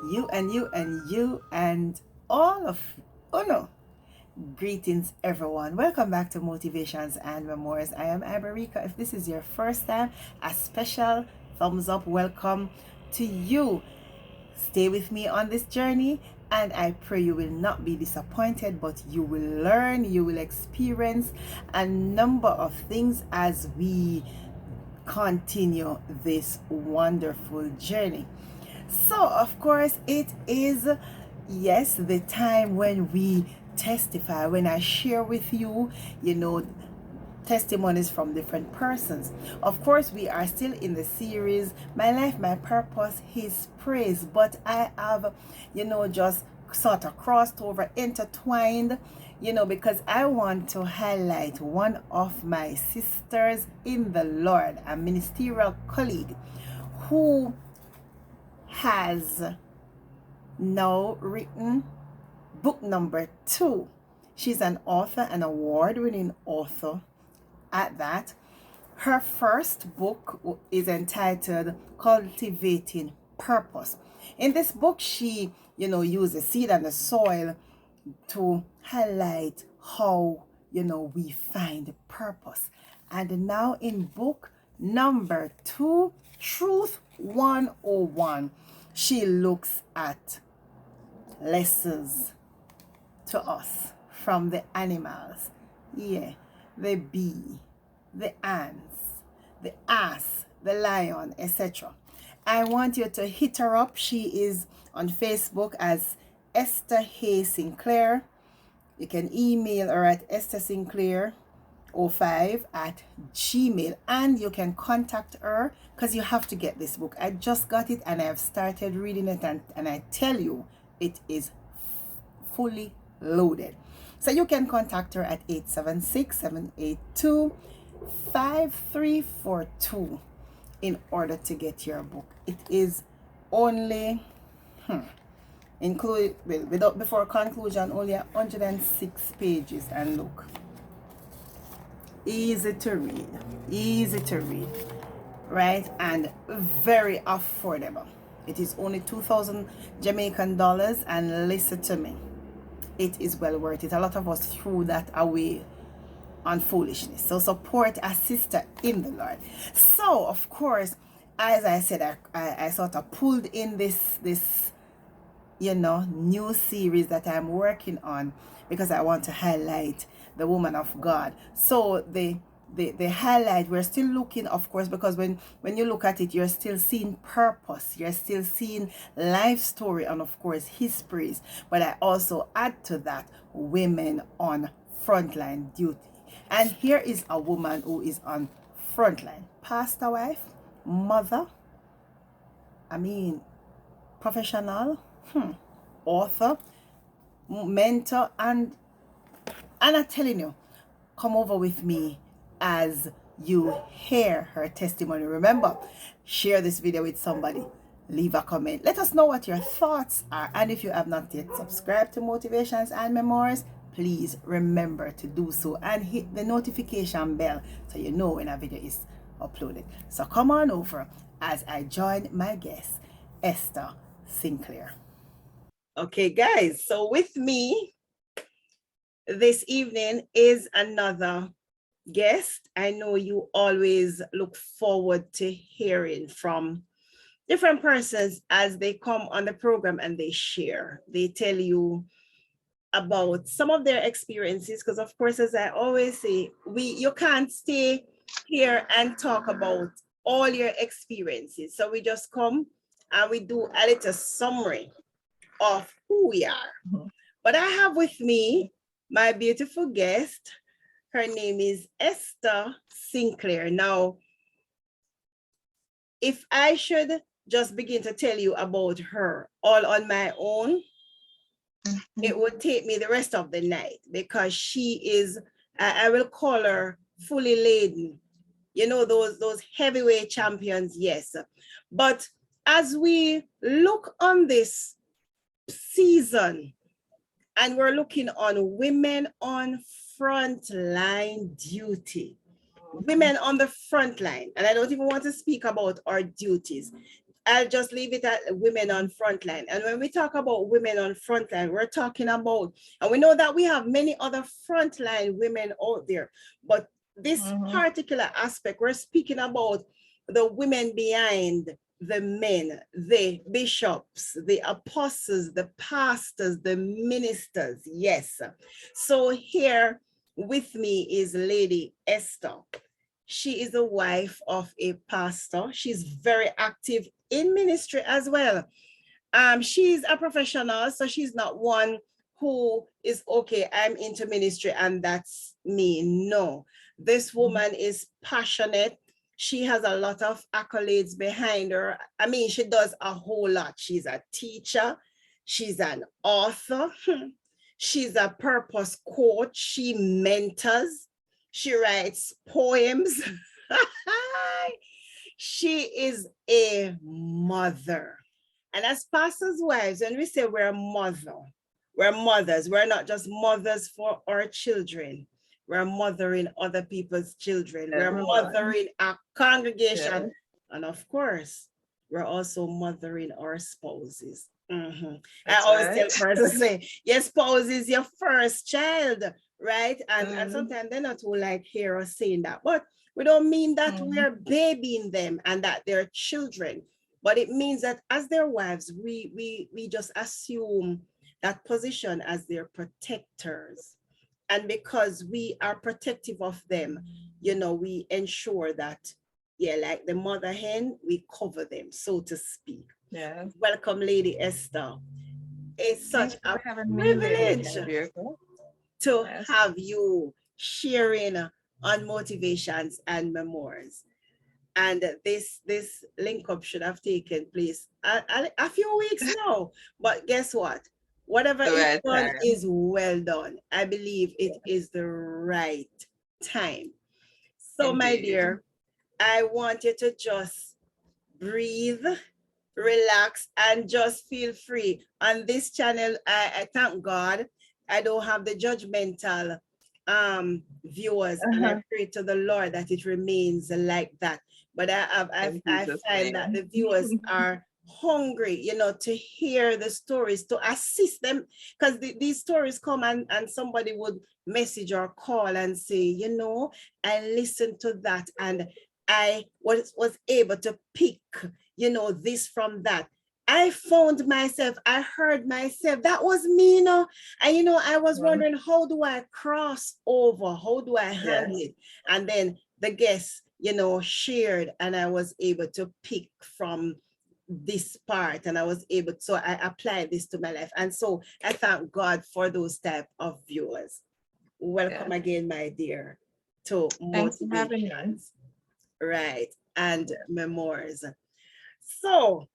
you and you and you and all of Uno. Greetings, everyone. Welcome back to Motivations and Memoirs. I am Iberica. If this is your first time, a special thumbs up welcome to you. Stay with me on this journey, and I pray you will not be disappointed, but you will learn, you will experience a number of things as we continue this wonderful journey. So, of course, it is, yes, the time when we testify, when I share with you, testimonies from different persons. Of course, we are still in the series, My Life, My Purpose, His Praise, but I have, just sort of crossed over, intertwined, because I want to highlight one of my sisters in the Lord, a ministerial colleague who has now written book number 2. She's an author, an award-winning author at that. Her first book is entitled Cultivating Purpose. In this book, she, uses seed and the soil to highlight how, we find purpose. And now in book number 2, Truth 101, she looks at lessons to us from the animals. Yeah, the bee, the ants, the ass, the lion, etc. I want you to hit her up. She is on Facebook as Esther Hayle-Sinclair. You can email her at esthersinclair05@gmail, and you can contact her because you have to get this book. I just got it and I've started reading it, and I tell you, it is fully loaded. So you can contact her at 876-782-5342 in order to get your book. It is only without before conclusion, only 106 pages, and look, easy to read, right? And very affordable. It is only 2,000 Jamaican dollars, and listen to me, it is well worth it. A lot of us threw that away on foolishness. So support a sister in the Lord. So of course, as I said, I sort of pulled in this new series that I'm working on because I want to highlight the woman of God. So the highlight, we're still looking, of course, because when you look at it, you're still seeing purpose, you're still seeing life story, and of course his praise. But I also add to that women on frontline duty. And here is a woman who is on frontline: pastor wife, mother, professional, author, mentor, and I'm telling you, come over with me as you hear her testimony. Remember, share this video with somebody, leave a comment, let us know what your thoughts are, and if you have not yet subscribed to Motivations and Memoirs, please remember to do so and hit the notification bell so you know when a video is uploaded. So come on over as I join my guest, Esther Sinclair. Okay, guys, so with me this evening is another guest. I know you always look forward to hearing from different persons as they come on the program and they share. They tell you about some of their experiences, because of course, as I always say, you can't stay here and talk about all your experiences. So we just come and we do a little summary of who we are. But I have with me my beautiful guest. Her name is Esther Sinclair. Now, if I should just begin to tell you about her all on my own, it would take me the rest of the night, because she is, I will call her fully laden. Those heavyweight champions, yes. But as we look on this season, and we're looking on women on frontline duty, women on the front line, and I don't even want to speak about our duties. I'll just leave it at women on frontline. And when we talk about women on frontline, we're talking about, and we know that we have many other frontline women out there, but this particular aspect, we're speaking about the women behind the men, the bishops, the apostles, the pastors, the ministers. Yes. So here with me is Lady Esther. She is the wife of a pastor. She's very active in ministry as well. She's a professional, so she's not one who is, okay, I'm into ministry and that's me. No, this woman is passionate. She has a lot of accolades behind her. I mean, she does a whole lot. She's a teacher. She's an author. She's a purpose coach. She mentors. She writes poems. She is a mother. And as pastors' wives, when we say we're mothers. We're not just mothers for our children. We're mothering other people's children. We're mothering our congregation. Yeah. And of course, we're also mothering our spouses. I always tell persons, say, your spouse is your first child, right? And sometimes they're not who like hear us saying that. But we don't mean that we're babying them and that they're children. But it means that as their wives, we just assume that position as their protectors. And because we are protective of them, you know, we ensure that, yeah, like the mother hen, we cover them, so to speak. Yeah. Welcome, Lady Esther. It's such a privilege to have you sharing on motivations and memoirs. And this link up should have taken place a few weeks now. But guess what? Whatever is done is well done. I believe it is the right time. So, indeed, my dear, I want you to just breathe, relax, and just feel free. On this channel, I thank God I don't have the judgmental viewers, and I pray to the Lord that it remains like that. But I find that the viewers are hungry, you know, to hear the stories, to assist them, because these stories come and somebody would message or call and say, you know, I listened to that and I was able to pick, you know, this from that. I found myself, I heard myself, that was me, you know, and, you know, I was wondering, how do I cross over? How do I handle it? And then the guests, you know, shared, and I was able to pick from this part, and I was able to, so I applied this to my life. And so I thank God for those type of viewers. Welcome again, my dear, to Motivations, right, and Memoirs. So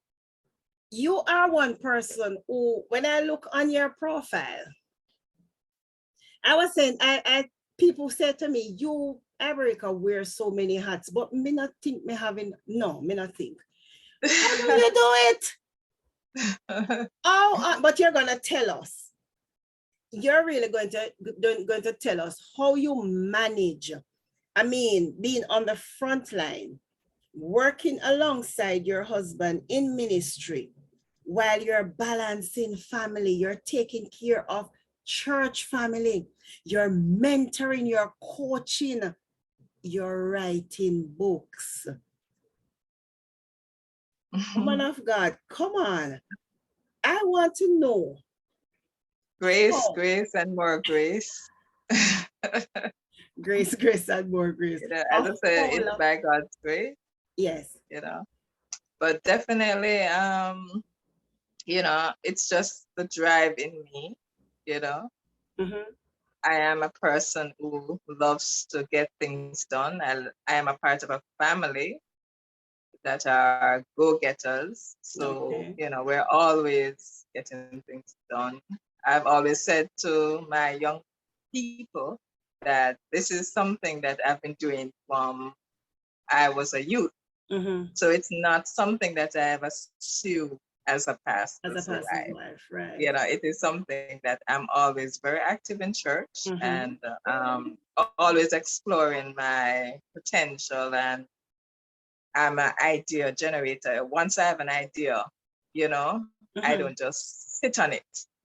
you are one person who, when I look on your profile, I was saying, people said to me, you, America, wear so many hats, but me not think me having, no, me not think. How do you do it? Oh, but you're gonna tell us. You're really going to tell us how you manage. I mean, being on the front line, working alongside your husband in ministry, while you're balancing family, you're taking care of church family, you're mentoring, you're coaching, you're writing books. Woman of God, come on. I want to know. Grace, grace, and more grace. Grace, grace, and more grace. You know, as I said, it's by God's grace. Yes. You know, but definitely, you know, it's just the drive in me, you know. I am a person who loves to get things done. I am a part of a family that are go-getters. So, you know, we're always getting things done. I've always said to my young people that this is something that I've been doing from I was a youth. So it's not something that I have assumed as a pastor's wife, right? You know, it is something that I'm always very active in church and always exploring my potential and I'm an idea generator. Once I have an idea, I don't just sit on it.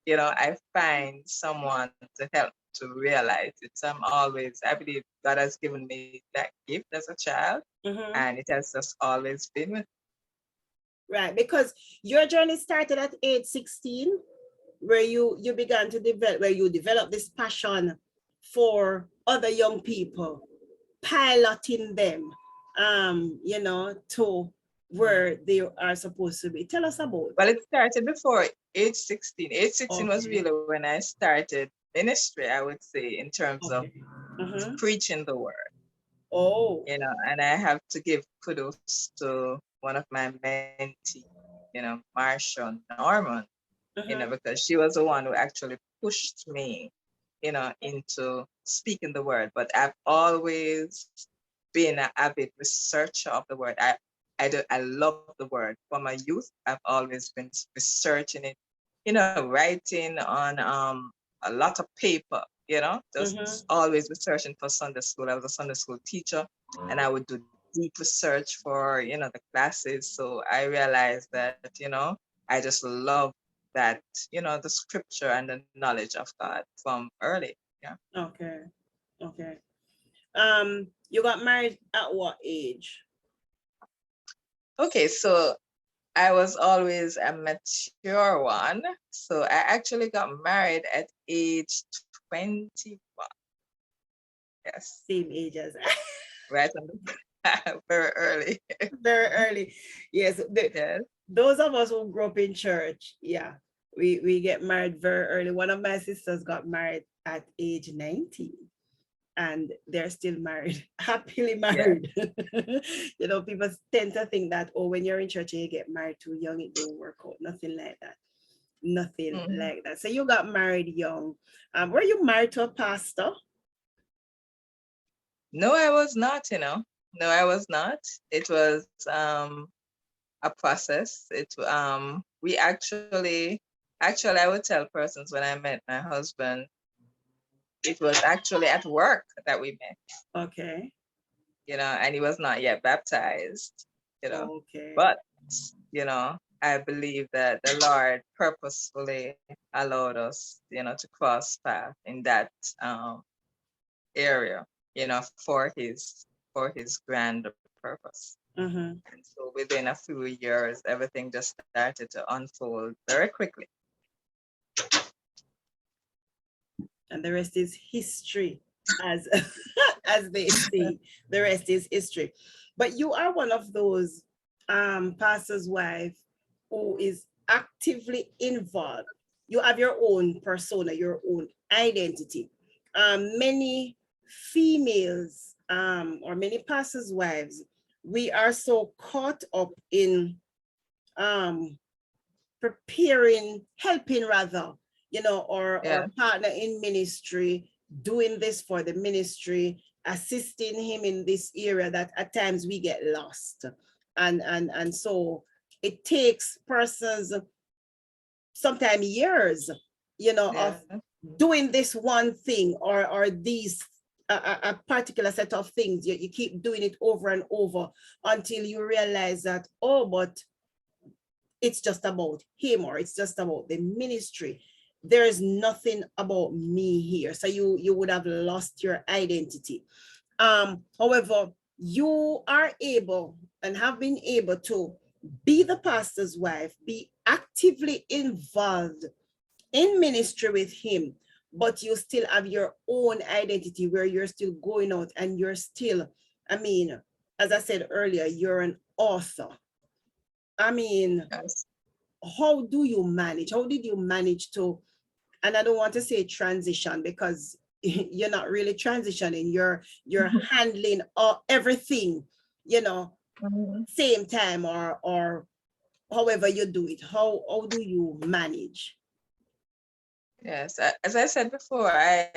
I find someone to help to realize it. So I believe God has given me that gift as a child, and it has just always been with me. Right, because your journey started at age 16, where you began to develop this passion for other young people, piloting them, to where they are supposed to be. Tell us about Well, that. it started before age 16. Age 16 was Okay. really when I started ministry, I would say, in terms of preaching the word. Oh. And I have to give kudos to one of my mentees, Marsha Norman, because she was the one who actually pushed me, into speaking the word. But I've always been an avid researcher of the word. I love the word. From my youth, I've always been researching it, writing on a lot of paper, just always researching for Sunday school. I was a Sunday school teacher, and I would do deep research for, the classes. So I realized that, I just love that, the scripture and the knowledge of God from early. Yeah. Okay. You got married at what age? Okay, so I was always a mature one. So I actually got married at age 21. Yes. Same age as Right on very early. Very early. Yes. Yes. Those of us who grew up in church, yeah, we get married very early. One of my sisters got married at age 19, and they're still married, happily married. Yeah. People tend to think that, oh, when you're in church and you get married too young, it don't work out. Nothing like that. Nothing like that. So you got married young. Were you married to a pastor? No, I was not, No, I was not. It was a process. We actually I would tell persons when I met my husband, it was actually at work that we met. Okay. And he was not yet baptized, Okay. But, I believe that the Lord purposefully allowed us, to cross path in that area, for his grand purpose. And so within a few years, everything just started to unfold very quickly. And the rest is history, as as they say. The rest is history. But you are one of those pastor's wife who is actively involved. You have your own persona, your own identity. Many females, or many pastors' wives, we are so caught up in preparing, helping rather, or partner in ministry, doing this for the ministry, assisting him in this area, that at times we get lost. And so it takes persons sometimes years, of doing this one thing, or these a particular set of things. You keep doing it over and over until you realize that, oh, but it's just about him, or it's just about the ministry. There's nothing about me here. So you would have lost your identity. However, you are able and have been able to be the pastor's wife, be actively involved in ministry with him, but you still have your own identity where you're still going out and you're still, as I said earlier, you're an author. Yes. How do you manage? How did you manage to, and I don't want to say transition, because you're not really transitioning, you're handling everything, same time, or however you do it. How do you manage? Yes, as I said before, I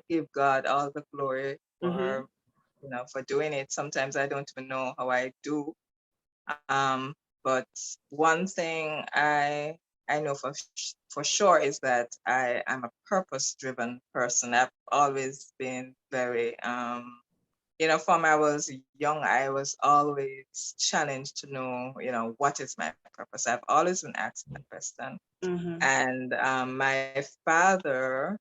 give God all the glory for for doing it. Sometimes I don't even know how I do. But one thing I know for sure is that I am a purpose-driven person. I've always been very from I was young, I was always challenged to know, what is my purpose. I've always been asked that question. And my father,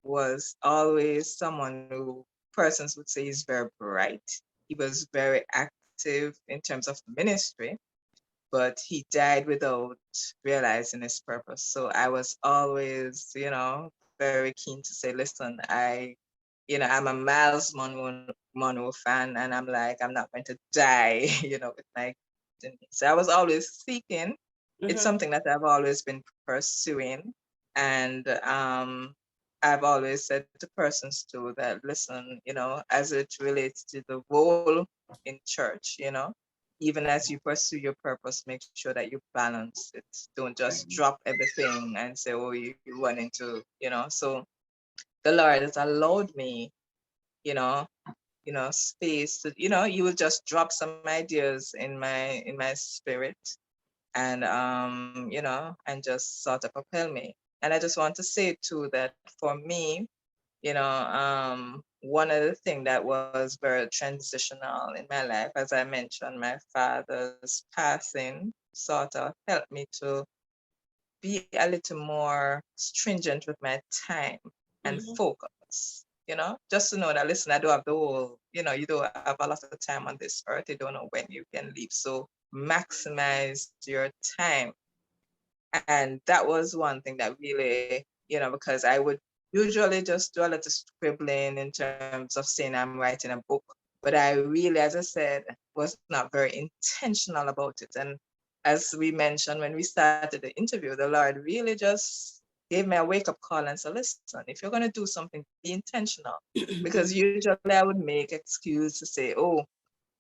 was always someone who persons would say is very bright. He was very active in terms of ministry, but he died without realizing his purpose. So I was always, very keen to say, listen, I'm a Miles Monroe fan, and I'm like, I'm not going to die, with my destiny. So I was always seeking. It's something that I've always been pursuing. And I've always said to persons too that, listen, as it relates to the role in church, even as you pursue your purpose, make sure that you balance it. Don't just drop everything and say, oh, you run into, so the Lord has allowed me, you know, space to, you will just drop some ideas in my spirit, and and just sort of propel me. And I just want to say too that for me, one of the things that was very transitional in my life, as I mentioned, my father's passing sort of helped me to be a little more stringent with my time and focus, just to know that, listen, I don't have the whole, you don't have a lot of time on this earth. You don't know when you can leave. So maximize your time. And that was one thing that really, because I would usually just do a little scribbling in terms of saying I'm writing a book, but I really, as I said, was not very intentional about it. And as we mentioned when we started the interview, the Lord really just gave me a wake-up call and said, listen, if you're going to do something, be intentional. Because usually I would make excuse to say, oh,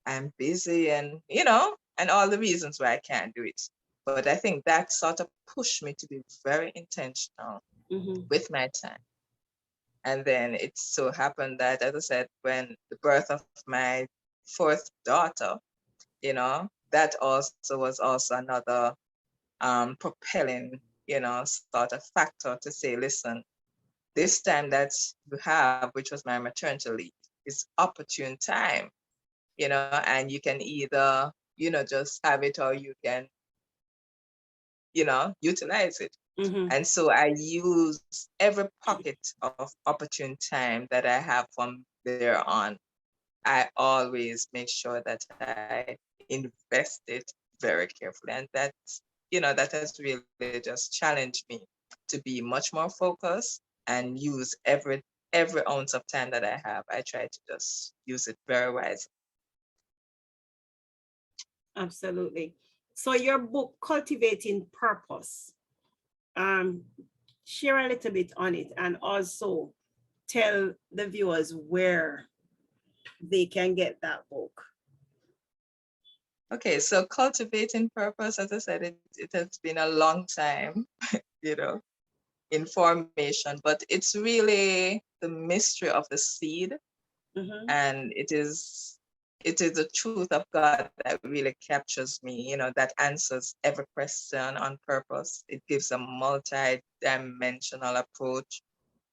I'm busy, and and all the reasons why I can't do it. But I think that sort of pushed me to be very intentional with my time. And then it so happened that, as I said, when the birth of my fourth daughter, that also was also another propelling, sort of factor to say, listen, this time that you have, which was my maternity leave, is opportune time, and you can either, just have it, or you can, utilize it. And so I use every pocket of opportune time that I have from there on. I always make sure that I invest it very carefully. And that has really just challenged me to be much more focused and use every ounce of time that I have. I try to just use it very wisely. Absolutely. So your book, Cultivating Purpose, um, share a little bit on it, and also tell the viewers where they can get that book. Okay, so Cultivating Purpose, as I said, it has been a long time, in formation, but it's really the mystery of the seed. And it is the truth of God that really captures me, that answers every question on purpose. It gives a multi-dimensional approach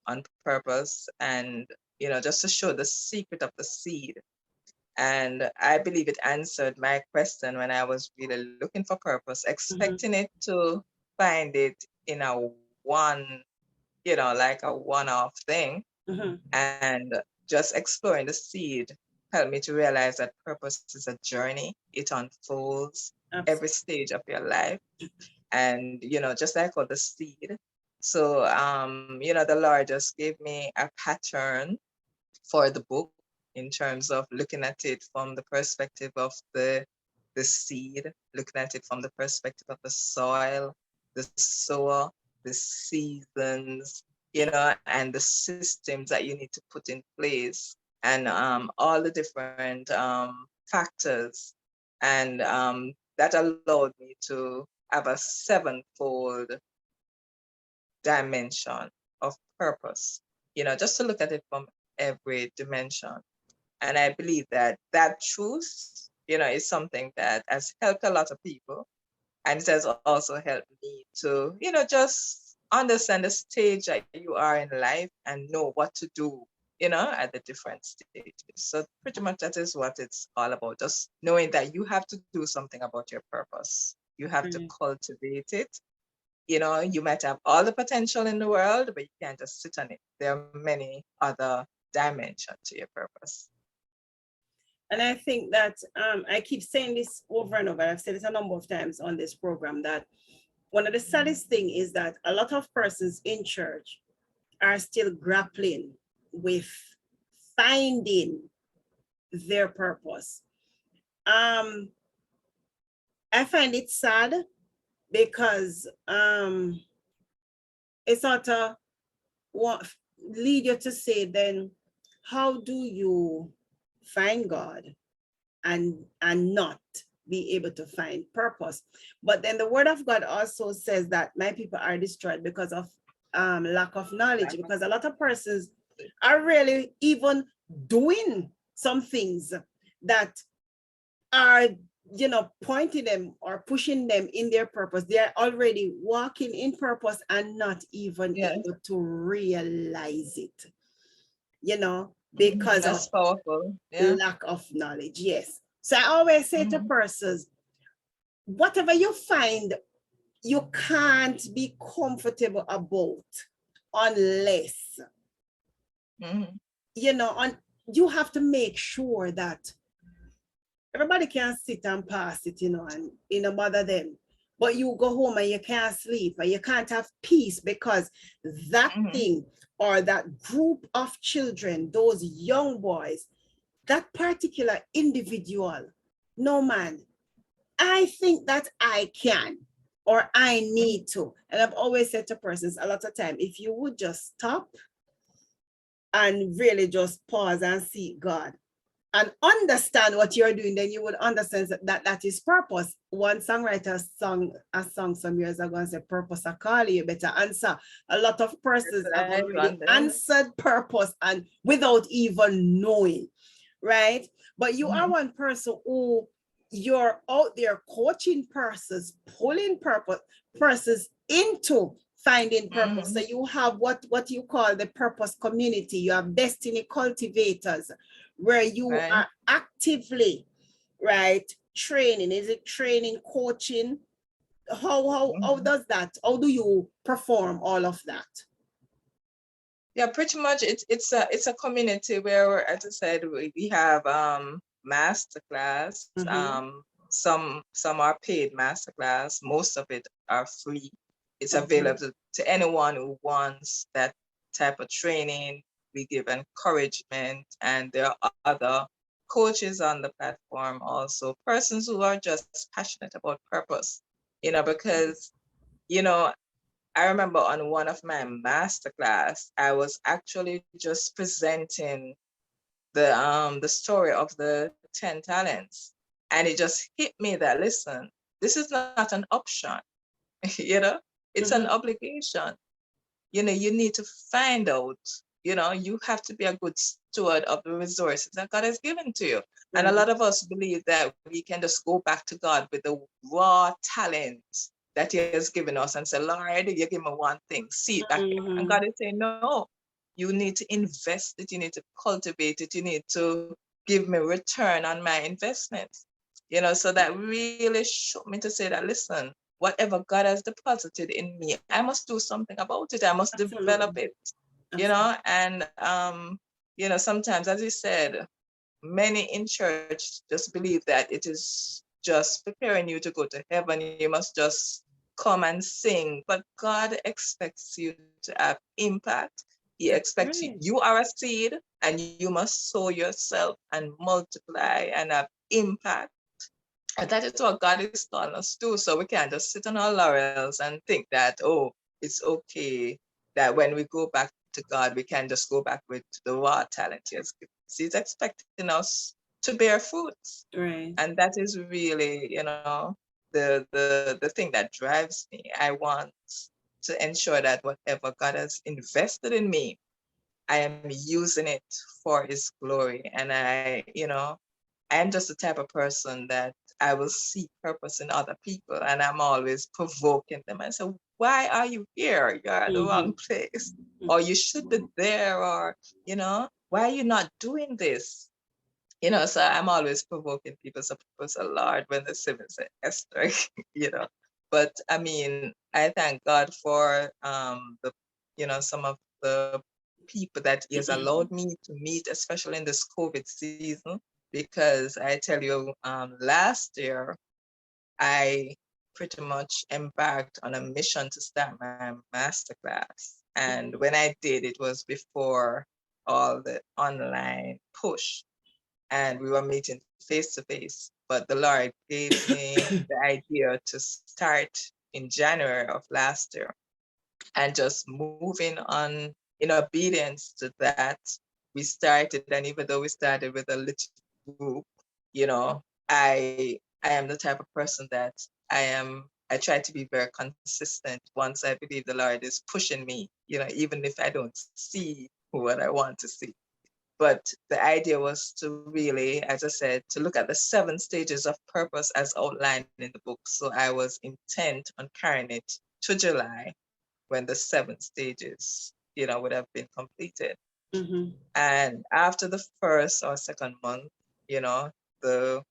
on purpose, and just to show the secret of the seed. And I believe it answered my question when I was really looking for purpose, expecting it to find it in a one, like a one-off thing. And just exploring the seed helped me to realize that purpose is a journey. It unfolds every stage of your life. And, just like all the seed. So, the Lord just gave me a pattern for the book in terms of looking at it from the perspective of the seed, looking at it from the perspective of the soil, the sower, the seasons, and the systems that you need to put in place, and all the different factors. And that allowed me to have a sevenfold dimension of purpose, just to look at it from every dimension. And I believe that that truth, is something that has helped a lot of people. And it has also helped me to, just understand the stage that you are in life and know what to do at the different stages. So pretty much that is what it's all about. Just knowing that you have to do something about your purpose. You have to cultivate it. You might have all the potential in the world, but you can't just sit on it. There are many other dimensions to your purpose. And I think that I keep saying this over and over. I've said it a number of times on this program, that one of the saddest thing is that a lot of persons in church are still grappling with finding their purpose. I find it sad because it sort of lead you to say, then how do you find God and not be able to find purpose? But then the word of God also says that my people are destroyed because of lack of knowledge, because a lot of persons are really even doing some things that are pointing them or pushing them in their purpose. They're already walking in purpose and not even able to realize it, because That's of powerful. lack of knowledge. Yes. So I always say to persons, whatever you find, you can't be comfortable about unless, you have to make sure that everybody can sit and pass it, and bother them. But you go home and you can't sleep and you can't have peace because that thing or that group of children, those young boys, that particular individual, no man, I think that I can or I need to. And I've always said to persons a lot of time, if you would just stop and really just pause and seek God and understand what you're doing, then you would understand that is purpose. One songwriter sung a song some years ago and said, purpose I call you better answer. A lot of persons have already answered purpose and without even knowing, right? But you are one person who you're out there coaching persons, pulling persons into finding purpose. So you have what you call the purpose community. You have destiny cultivators, where you are actively, training. Is it training, coaching? How does that? How do you perform all of that? Yeah, pretty much it's a community where, as I said, we have masterclass. Some are paid masterclass. Most of it are free. It's available to anyone who wants that type of training. We give encouragement, and there are other coaches on the platform, also persons who are just passionate about purpose, because, I remember on one of my masterclass, I was actually just presenting the story of the 10 talents. And it just hit me that, listen, this is not an option, it's an obligation. You need to find out, you have to be a good steward of the resources that God has given to you. And a lot of us believe that we can just go back to God with the raw talent that he has given us and say, Lord, you give me one thing, see it back here. And God is saying, no, you need to invest it, you need to cultivate it, you need to give me return on my investments. So that really shook me to say that, listen, whatever God has deposited in me, I must do something about it. I must develop it, and, sometimes, as you said, many in church just believe that it is just preparing you to go to heaven. You must just come and sing, but God expects you to have impact. He expects you are a seed and you must sow yourself and multiply and have impact. And that is what God is calling us to. So we can't just sit on our laurels and think that, oh, it's okay that when we go back to God, we can just go back with the raw talent he has given us. He's expecting us to bear fruits. Right. And that is really, the thing that drives me. I want to ensure that whatever God has invested in me, I am using it for his glory. And I'm just the type of person that I will see purpose in other people, and I'm always provoking them. I say, why are you here? You're at the wrong place, or you should be there, or, why are you not doing this? You know, so I'm always provoking people. So people say, Lord, when the seven say Esther, you know. But I mean, I thank God for the, you know, some of the people that He has allowed me to meet, especially in this COVID season, because I tell you, last year I pretty much embarked on a mission to start my masterclass. And when I did, it was before all the online push, and we were meeting face to face. But the Lord gave me the idea to start in January of last year, and just moving on in obedience to that, we started. And even though we started with a little group, you know, I am the type of person that I try to be very consistent once I believe the Lord is pushing me, you know, even if I don't see what I want to see. But the idea was to really, as I said, to look at the 7 stages of purpose as outlined in the book. So I was intent on carrying it to July, when the 7 stages, you know, would have been completed. And after the first or second month, you know, the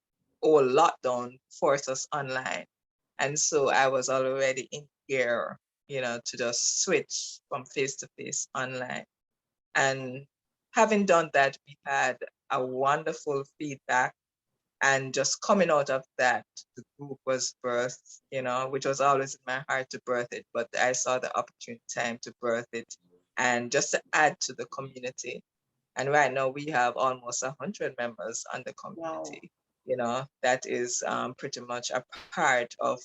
whole lockdown forced us online. And so I was already in gear, you know, to just switch from face to face online. And having done that, we had a wonderful feedback. And just coming out of that, the group was birthed, you know, which was always in my heart to birth it, but I saw the opportune time to birth it and just to add to the community. And right now we have almost 100 members on the community. Wow. You know, that is pretty much a part of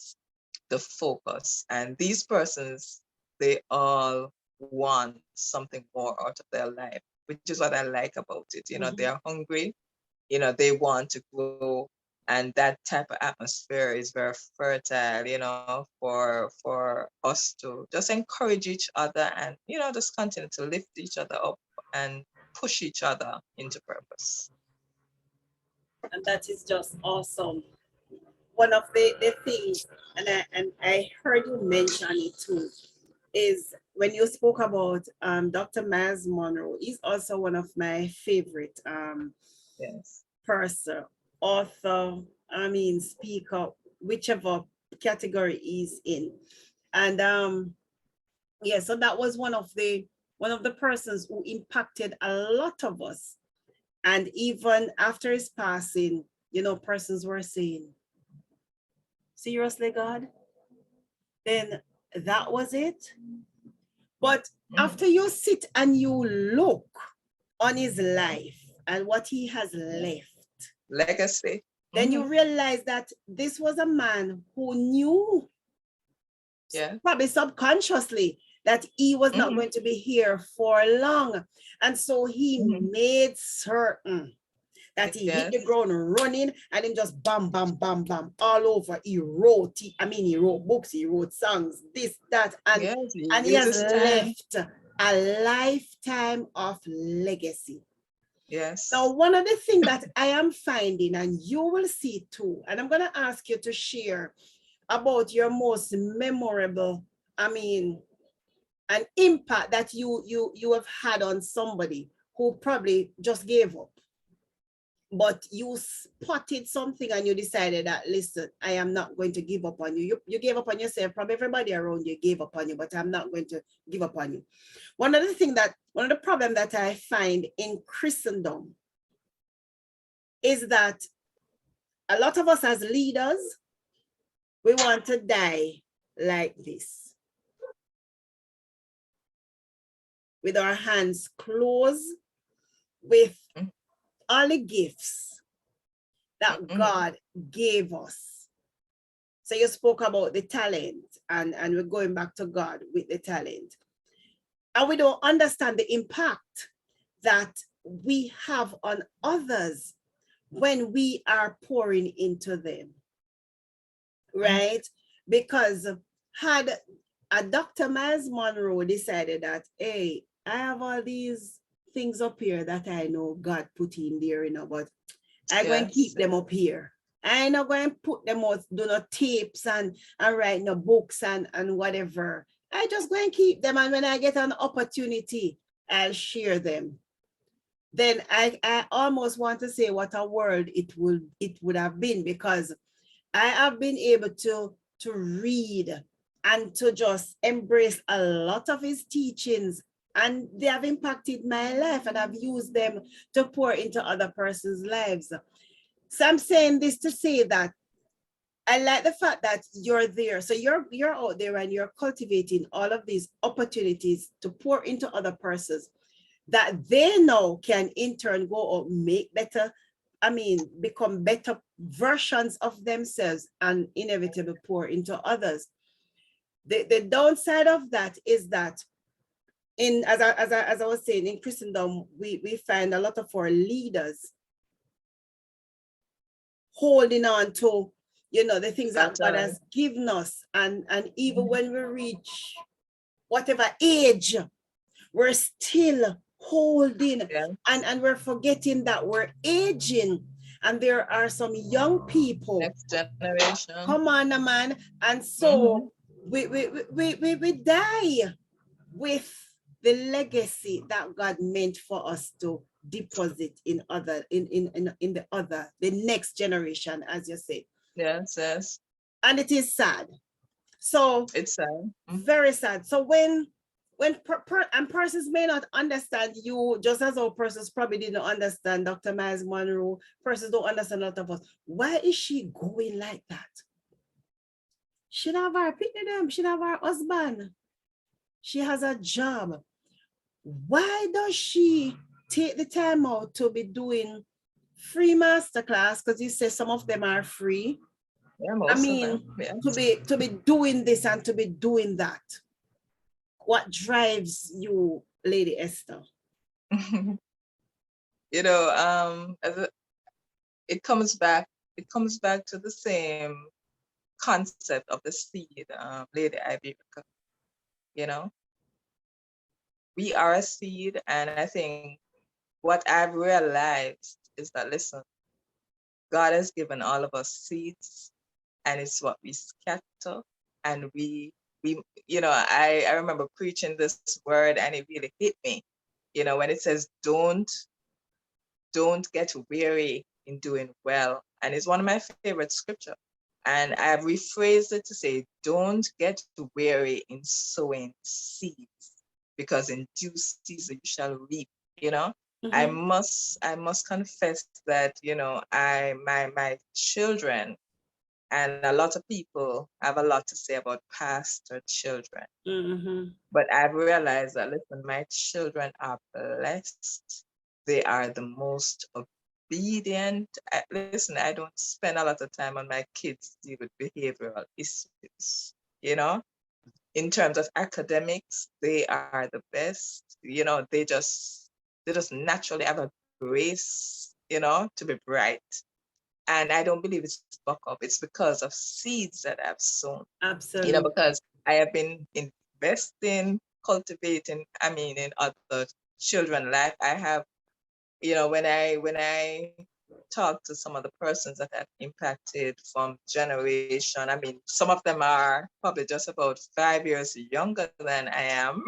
the focus. And these persons, they all want something more out of their life, which is what I like about it. You know, they are hungry, you know, they want to grow. And that type of atmosphere is very fertile, you know, for us to just encourage each other and, you know, just continue to lift each other up and push each other into purpose. And that is just awesome. One of the things, and I heard you mention it too, is when you spoke about Dr. Maz Monroe. He's also one of my favorite yes. person, author, speaker, whichever category he's in. And yeah, so that was one of the persons who impacted a lot of us. And even after his passing, you know, persons were saying, seriously, God? Then that was it? But after you sit and you look on his life and what he has left, legacy, then you realize that this was a man who knew, probably subconsciously, that he was not going to be here for long. And so he made certain that he hit the ground running, and then just bam, bam, bam, bam, all over. He wrote books, he wrote songs, this, that, and he has left a lifetime of legacy. Yes. Now, one of the things that I am finding, and you will see too, and I'm going to ask you to share about your most memorable, an impact that you have had on somebody who probably just gave up. But you spotted something and you decided that, listen, I am not going to give up on you. You gave up on yourself. Probably everybody around you gave up on you, but I'm not going to give up on you. One of the problems that I find in Christendom is that a lot of us as leaders, we want to die like this, with our hands closed, with all the gifts that God gave us. So you spoke about the talent, and we're going back to God with the talent. And we don't understand the impact that we have on others when we are pouring into them, right? Because had a Dr. Maz Monroe decided that, hey, I have all these things up here that I know God put in there, you know, but I'm going to keep them up here. I'm not going to put them out, do no tapes and write no books and whatever. I just going to keep them, and when I get an opportunity, I'll share them. then I almost want to say what a world it would have been, because I have been able to read and to just embrace a lot of his teachings, and they have impacted my life, and I've used them to pour into other person's lives. So I'm saying this to say that I like the fact that you're there. So you're out there and you're cultivating all of these opportunities to pour into other persons, that they now can in turn go out, make better, become better versions of themselves, and inevitably pour into others. The downside of that is that, as I was saying, in Christendom, we find a lot of our leaders holding on to, the things that God has given us. And even when we reach whatever age, we're still holding, and we're forgetting that we're aging. And there are some young people. Next generation. Come on, man. And so we die with the legacy that God meant for us to deposit in the next generation, as you say. Yes. And it is sad. So it's sad. Very sad. So when persons may not understand you, just as our persons probably didn't understand Dr. Maz Monroe, persons don't understand a lot of us. Why is she going like that? She have her picnic, she have her husband. She has a job. Why does she take the time out to be doing free masterclass? Because you say some of them are free. Yeah, most of them. Yeah. To be doing this and to be doing that. What drives you, Lady Esther? It comes back to the same concept of the seed, Lady Iberica. We are a seed, and I think what I've realized is that, listen, God has given all of us seeds, and it's what we scatter, and we I remember preaching this word, and it really hit me, when it says don't get weary in doing well. And it's one of my favorite scripture. And I've rephrased it to say, don't get weary in sowing seeds, because in due season you shall reap. I must confess that, my children, and a lot of people have a lot to say about pastor children. But I've realized that, listen, my children are blessed. They are the most obedient. Listen, I don't spend a lot of time on my kids deal with behavioral issues. In terms of academics, they are the best. They just naturally have a grace, to be bright. And I don't believe it's buck up. It's because of seeds that I've sown. Absolutely. Because I have been investing, cultivating, in other children's life. I have, when I talk to some of the persons that have impacted from generation, some of them are probably just about 5 years younger than I am.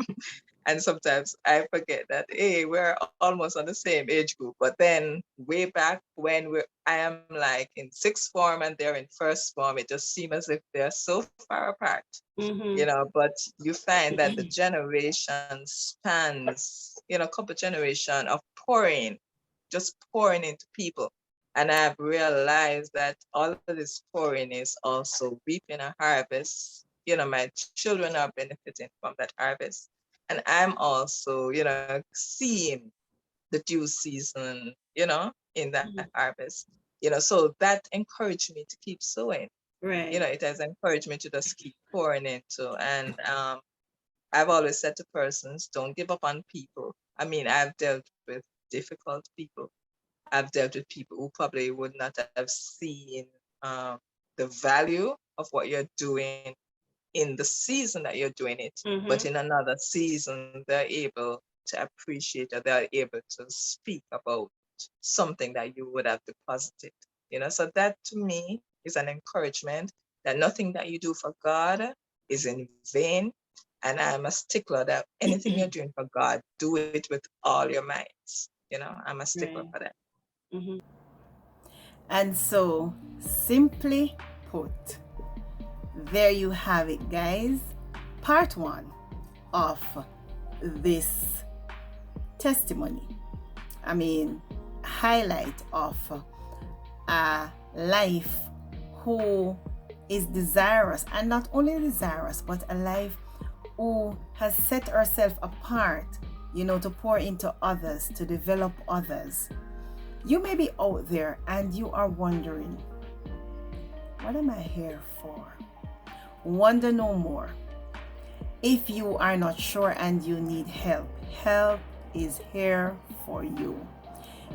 And sometimes I forget that, hey, we're almost on the same age group. But then way back when I am like in sixth form and they're in first form, it just seems as if they're so far apart, but you find that the generation spans, a couple generation of just pouring into people. And I've realized that all of this pouring is also reaping a harvest. My children are benefiting from that harvest. And I'm also, seeing the due season, in that harvest. So that encouraged me to keep sowing. Right. It has encouraged me to just keep pouring into. And I've always said to persons, don't give up on people. I've dealt with difficult people. I've dealt with people who probably would not have seen the value of what you're doing in the season that you're doing it, but in another season, they're able to appreciate, or they're able to speak about something that you would have deposited. So that to me is an encouragement that nothing that you do for God is in vain. And I'm a stickler that anything you're doing for God, do it with all your might. I'm a stickler for that. Mm-hmm. And so, simply put, there you have it, guys. Part 1 of this testimony. Highlight of a life who is desirous, and not only desirous, but a life who has set herself apart, to pour into others, to develop others. You may be out there and you are wondering, what am I here for? Wonder no more. If you are not sure and you need help, help is here for you.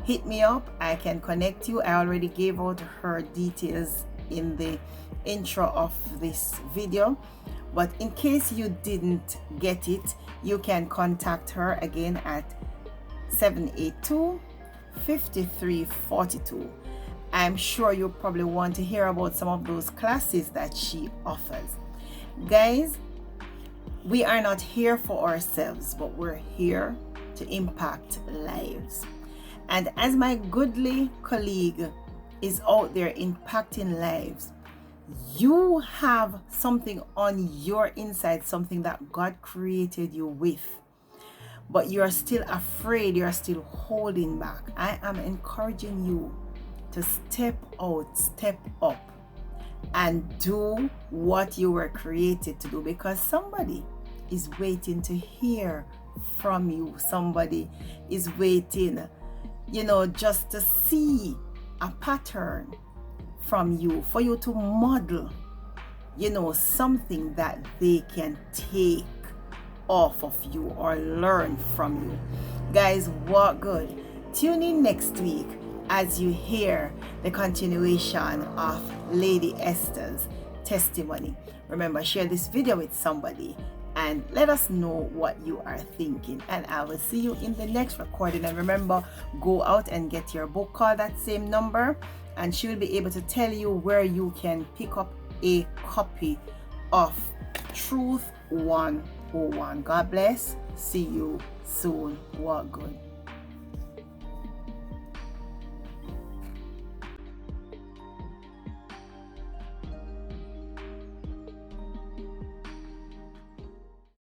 Hit me up. I can connect you. I already gave out her details in the intro of this video, but in case you didn't get it, you can contact her again at 782-5342. I'm sure you probably want to hear about some of those classes that she offers. Guys, we are not here for ourselves, but we're here to impact lives. And as my goodly colleague is out there impacting lives, you have something on your inside, something that God created you with, but you're still afraid, you're still holding back. I am encouraging you to step out, step up, and do what you were created to do, because somebody is waiting to hear from you. Somebody is waiting, just to see a pattern from you, for you to model, something that they can take off of you or learn from you. Guys, walk good. Tune in next week as you hear the continuation of Lady Esther's testimony. Remember, share this video with somebody and let us know what you are thinking. And I will see you in the next recording. And remember, go out and get your book. Call that same number and she will be able to tell you where you can pick up a copy of Truth 101. God bless. See you soon. Walk good.